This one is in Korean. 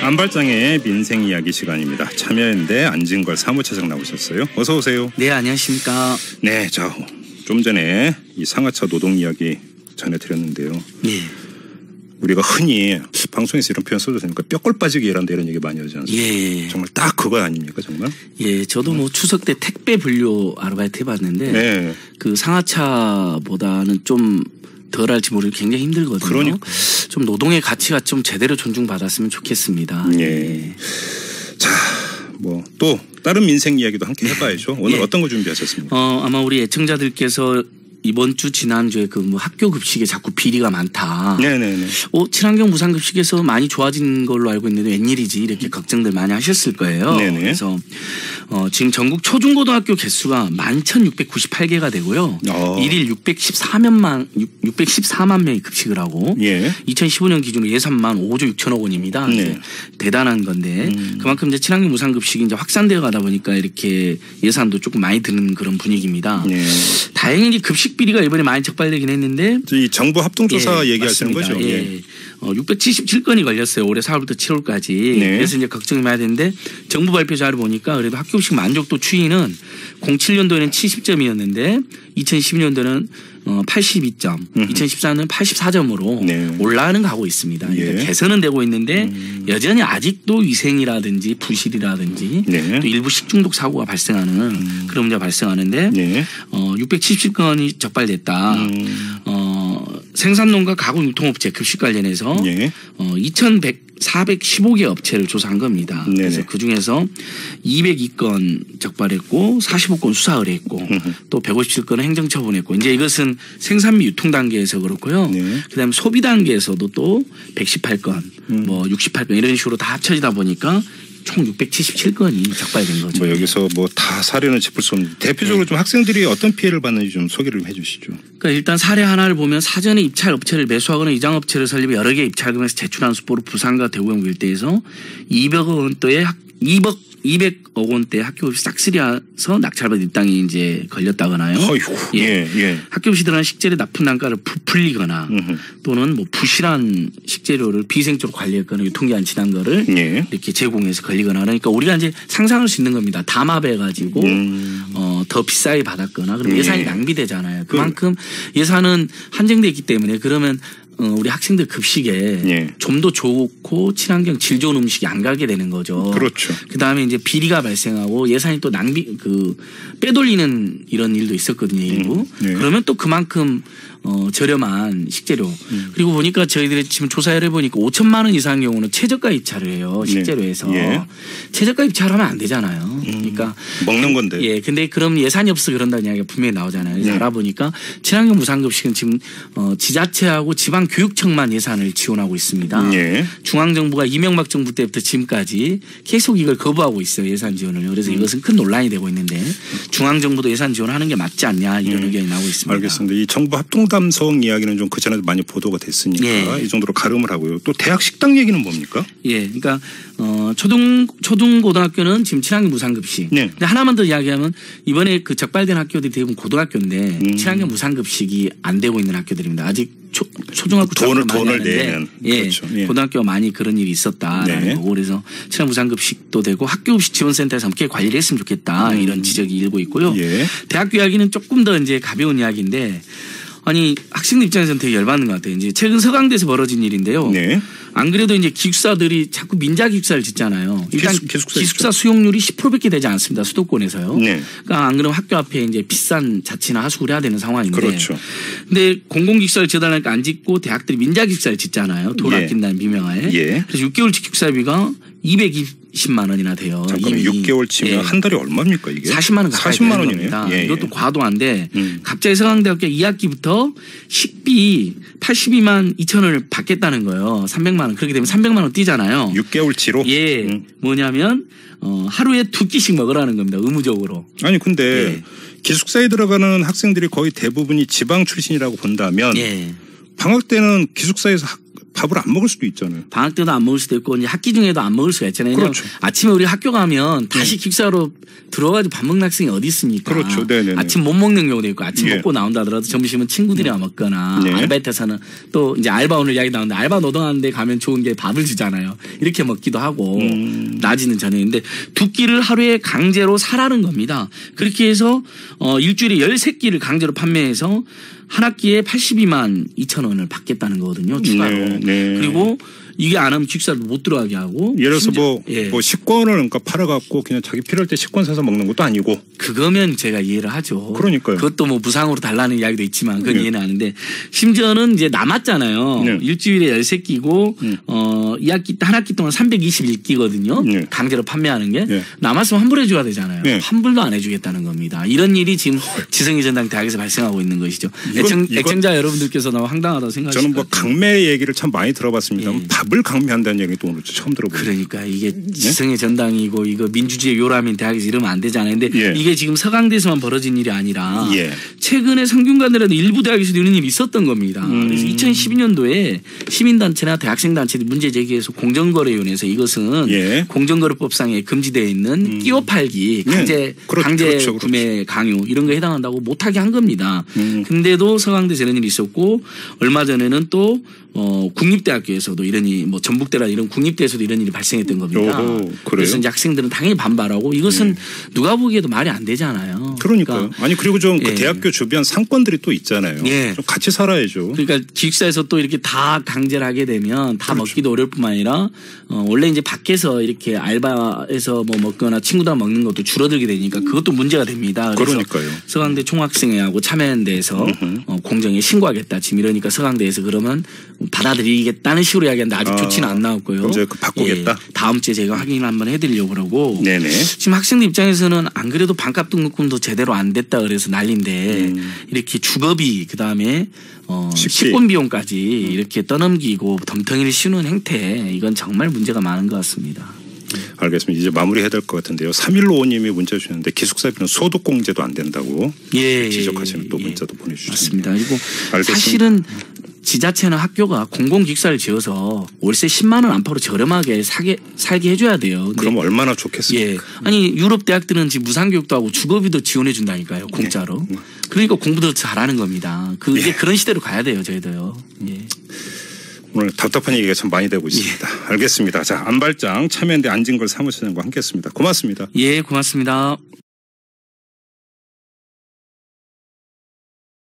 안발장의 민생 이야기 시간입니다. 참여연대 안진걸 사무차장 나오셨어요. 어서 오세요. 네, 안녕하십니까. 네, 자, 좀 전에 이 상하차 노동 이야기 전해드렸는데요. 예. 우리가 흔히 방송에서 이런 표현 써도 되니까 뼈골 빠지게 일한다 이런 얘기 많이 하지 않습니까? 예. 정말 딱 그거 아닙니까, 정말? 예, 저도 뭐 추석 때 택배 분류 아르바이트 해봤는데 네. 그 상하차보다는 좀 덜 할지 모르고 굉장히 힘들거든요. 그러니까. 좀 노동의 가치가 좀 제대로 존중받았으면 좋겠습니다. 예. 자, 뭐 또 다른 민생 이야기도 함께 해봐야죠. 오늘 예. 어떤 거 준비하셨습니까? 아마 우리 애청자들께서 이번 주 지난주에 그 뭐 학교 급식에 자꾸 비리가 많다. 네네네. 친환경 무상급식에서 많이 좋아진 걸로 알고 있는데 웬일이지 이렇게 걱정들 많이 하셨을 거예요. 네네. 그래서 지금 전국 초중고등학교 개수가 11,698개가 되고요. 일일 614만 명이 급식을 하고 예. 2015년 기준으로 예산만 5조 6천억 원입니다. 네. 대단한 건데 그만큼 이제 친환경 무상급식이 이제 확산되어 가다 보니까 이렇게 예산도 조금 많이 드는 그런 분위기입니다. 네. 다행히 급식 비리가 이번에 많이 적발되긴 했는데 이 정부 합동조사 예, 얘기하시는 맞습니다. 거죠? 예. 677건이 걸렸어요. 올해 4월부터 7월까지. 네. 그래서 이제 걱정이 많이 되는데 정부 발표 자료 보니까 그래도 학교급식 만족도 추이는 07년도에는 70점이었는데 2012년도는 82점, 2014년은 84점으로 네. 올라가는 가고 있습니다. 예. 그러니까 개선은 되고 있는데 여전히 아직도 위생이라든지 부실이라든지 네. 또 일부 식중독 사고가 발생하는 그런 문제가 발생하는데 네. 677건이 적발됐다. 생산농가 가구 유통업체 급식 관련해서 예. 415개 업체를 조사한 겁니다. 네네. 그래서 그중에서 202건 적발했고 45건 수사 의뢰했고 또 157건은 행정처분했고 이제 이것은 생산 및 유통 단계에서 그렇고요. 네. 그다음에 소비 단계에서도 또 118건 뭐 68건 이런 식으로 다 합쳐지다 보니까 총 677건이 적발된 거죠. 뭐 여기서 뭐 다 사례는 짚을 수 없는데 대표적으로 좀 학생들이 어떤 피해를 받는지 좀 소개를 해 주시죠. 그러니까 일단 사례 하나를 보면 사전에 입찰 업체를 매수하거나 이장업체를 설립해 여러 개 입찰금에서 제출한 수보로 부산과 대구경북 일대에서 200억 원대 학교급식 싹쓸이해서 낙찰받은 입당이 이제 걸렸다거나요. 어이구. 예. 학교급식 들어간 식재료 납품 단가를 부풀리거나 또는 뭐 부실한 식재료를 비생적으로 관리했거나 유통기한 지난 거를 예. 이렇게 제공해서 걸리거나 그러니까 우리가 이제 상상할 수 있는 겁니다. 담합해가지고 더 비싸게 받았거나 그러면 예산이 낭비되잖아요. 그만큼 예산은 한정돼 있기 때문에 그러면 우리 학생들 급식에 예. 좀 더 좋고 친환경 질 좋은 음식이 안 가게 되는 거죠. 그렇죠. 그다음에 이제 비리가 발생하고 예산이 또 빼돌리는 이런 일도 있었거든요. 일부. 네. 그러면 또 그만큼 저렴한 식재료. 그리고 보니까 저희들이 지금 조사를 해보니까 5천만 원 이상의 경우는 최저가 입찰을 해요. 식재료에서. 예. 최저가 입찰하면 안 되잖아요. 그러니까. 먹는 건데. 예. 근데 그럼 예산이 없어 그런다는 이야기가 분명히 나오잖아요. 그래서 알아보니까 친환경 무상급식은 지금 지자체하고 지방교육청만 예산을 지원하고 있습니다. 예. 중앙정부가 이명박 정부 때부터 지금까지 계속 이걸 거부하고 있어요. 예산 지원을. 그래서 이것은 큰 논란이 되고 있는데 중앙정부도 예산 지원하는 게 맞지 않냐 이런 의견이 나오고 있습니다. 알겠습니다. 이 정부 합동담성 이야기는 좀 그전에도 많이 보도가 됐으니까 예. 이 정도로 가름을 하고요. 또 대학 식당 얘기는 뭡니까? 예, 그러니까 초등고등학교는 지금 친환경 무상급식. 네. 근데 하나만 더 이야기하면 이번에 그 적발된 학교들이 대부분 고등학교인데 친환경 무상급식이 안 되고 있는 학교들입니다. 아직 초중학교 돈을 내는. 예, 그렇죠. 예. 고등학교가 많이 그런 일이 있었다라는 네. 거고 그래서 친환경 무상급식도 되고 학교급식 지원센터에서 함께 관리를 했으면 좋겠다 이런 지적이 일고 있고요. 예. 대학교 이야기는 조금 더 이제 가벼운 이야기인데 아니 학생들 입장에서는 되게 열받는 것 같아요. 이제 최근 서강대에서 벌어진 일인데요. 네. 안 그래도 이제 기숙사들이 자꾸 민자 기숙사를 짓잖아요. 일단 기숙사 수용률이 10%밖에 되지 않습니다. 수도권에서요. 네. 그러니까 안 그러면 학교 앞에 이제 비싼 자취나 하숙을 해야 되는 상황인데. 그렇죠. 근데 공공기숙사를 지어달라니까 안 짓고 대학들이 민자 기숙사를 짓잖아요. 돈 예. 아낀다는 비명하에. 예. 그래서 6개월치 기숙사비가 220만 원이나 돼요. 잠깐만 6개월 치면 예. 한 달에 얼마입니까 이게? 40만 원 가까이 40만 되는 원이네요. 겁니다. 예, 예. 이것도 과도한데 갑자기 서강대학교 2학기부터 식비 82만 2천 원을 받겠다는 거예요. 300만 원. 그렇게 되면 300만 원 뛰잖아요. 6개월치로? 예. 뭐냐면 하루에 2끼씩 먹으라는 겁니다. 의무적으로. 아니 근데 예. 기숙사에 들어가는 학생들이 거의 대부분이 지방 출신이라고 본다면 예. 방학 때는 기숙사에서 밥을 안 먹을 수도 있잖아요. 방학 때도 안 먹을 수도 있고 이제 학기 중에도 안 먹을 수가 있잖아요. 그렇죠. 아침에 우리 학교 가면 다시 기숙사로 들어가지고 밥 먹는 학생이 어디 있습니까? 그렇죠. 네네네. 아침 못 먹는 경우도 있고 아침 예. 먹고 나온다 하더라도 점심은 친구들이랑 먹거나 예. 알바에서는 또 이제 알바 오늘 이야기 나오는데 알바 노동하는데 가면 좋은 게 밥을 주잖아요. 이렇게 먹기도 하고 낮이는 저녁인데 두 끼를 하루에 강제로 사라는 겁니다. 그렇게 해서 일주일에 13끼를 강제로 판매해서 한 학기에 82만 2천 원을 받겠다는 거거든요. 추가로. 네, 네. 그리고 이게 안 하면 기숙사를 못 들어가게 하고. 예를 들어서 예. 뭐 식권을 그러니까 팔아갖고 그냥 자기 필요할 때 식권 사서 먹는 것도 아니고. 그거면 제가 이해를 하죠. 그러니까요. 그것도 뭐 무상으로 달라는 이야기도 있지만 그건 네. 이해는 하는데 심지어는 이제 남았잖아요. 네. 일주일에 13끼고 이 학기 한 학기 동안 321끼거든요. 네. 강제로 판매하는 게 네. 남았으면 환불해 줘야 되잖아요. 네. 환불도 안 해주겠다는 겁니다. 이런 일이 지금 지성이 전당 대학에서 발생하고 있는 것이죠. 이건 애청자 여러분들께서 너무 황당하다고 생각하시죠. 저는 뭐 강매 얘기를 참 많이 들어봤습니다. 예. 밥을 강매한다는 얘기도 오늘 처음 들어보네요. 그러니까 이게 지성의 전당이고 이거 민주주의 요람인 대학에서 이러면 안 되잖아요. 근데 예. 이게 지금 서강대에서만 벌어진 일이 아니라 예. 최근에 성균관대라도 일부 대학에서도 이런 일이 있었던 겁니다. 그래서 2012년도에 시민단체나 대학생단체들이 문제 제기해서 공정거래위원회에서 이것은 예. 공정거래법상에 금지되어 있는 끼워 팔기, 강제 그렇죠. 구매 강요 이런 거 해당한다고 못하게 한 겁니다. 근데도 서강대에서 이런 일이 있었고 얼마 전에는 또 국립대학교에서도 이런 일이 뭐 전북대라 이런 국립대에서도 이런 일이 발생했던 겁니다. 오호, 그래요? 그래서 이제 학생들은 당연히 반발하고 이것은 누가 보기에도 말이 안 되잖아요. 그러니까요. 아니 그리고 좀 그 예. 대학교 주변 상권들이 또 있잖아요. 예. 좀 같이 살아야죠. 그러니까 기숙사에서 또 이렇게 다 강제를 하게 되면 다 먹기도 어려울 뿐만 아니라 원래 이제 밖에서 이렇게 알바에서 뭐 먹거나 친구들랑 먹는 것도 줄어들게 되니까 그것도 문제가 됩니다. 그래서 그러니까요. 서강대 총학생회하고 참여연대에서 공정에 신고하겠다. 지금 이러니까 서강대에서 그러면 받아들이겠다는 식으로 이야기하는데 아직 조치는 안 나왔고요. 이제 그 바꾸겠다? 예, 다음 주에 제가 확인을 한번 해드리려고 그러고 네네. 지금 학생들 입장에서는 안 그래도 반값 등록금도 제대로 안 됐다 그래서 난리인데 이렇게 주거비 그다음에 식권 비용까지 이렇게 떠넘기고 덤텅이를 씌우는 행태 이건 정말 문제가 많은 것 같습니다. 알겠습니다. 이제 마무리해야 될 것 같은데요. 3155님이 문자 주셨는데 기숙사비는 소득공제도 안 된다고 지적하시는 또 문자도 보내주셨습니다. 맞습니다. 그리고 알겠습니다. 사실은 지자체나 학교가 공공기숙사를 지어서 월세 10만 원 안팎으로 저렴하게 살게 해줘야 돼요. 근데 그럼 얼마나 좋겠습니까? 예. 아니 유럽 대학들은 지금 무상교육도 하고 주거비도 지원해 준다니까요. 공짜로. 그러니까 공부도 잘하는 겁니다. 이제 그런 시대로 가야 돼요. 저희도요. 예. 오늘 답답한 얘기가 참 많이 되고 있습니다. 알겠습니다. 자, 안발장 참여연대 안진걸 사무처장과 함께했습니다. 고맙습니다. 예, 고맙습니다.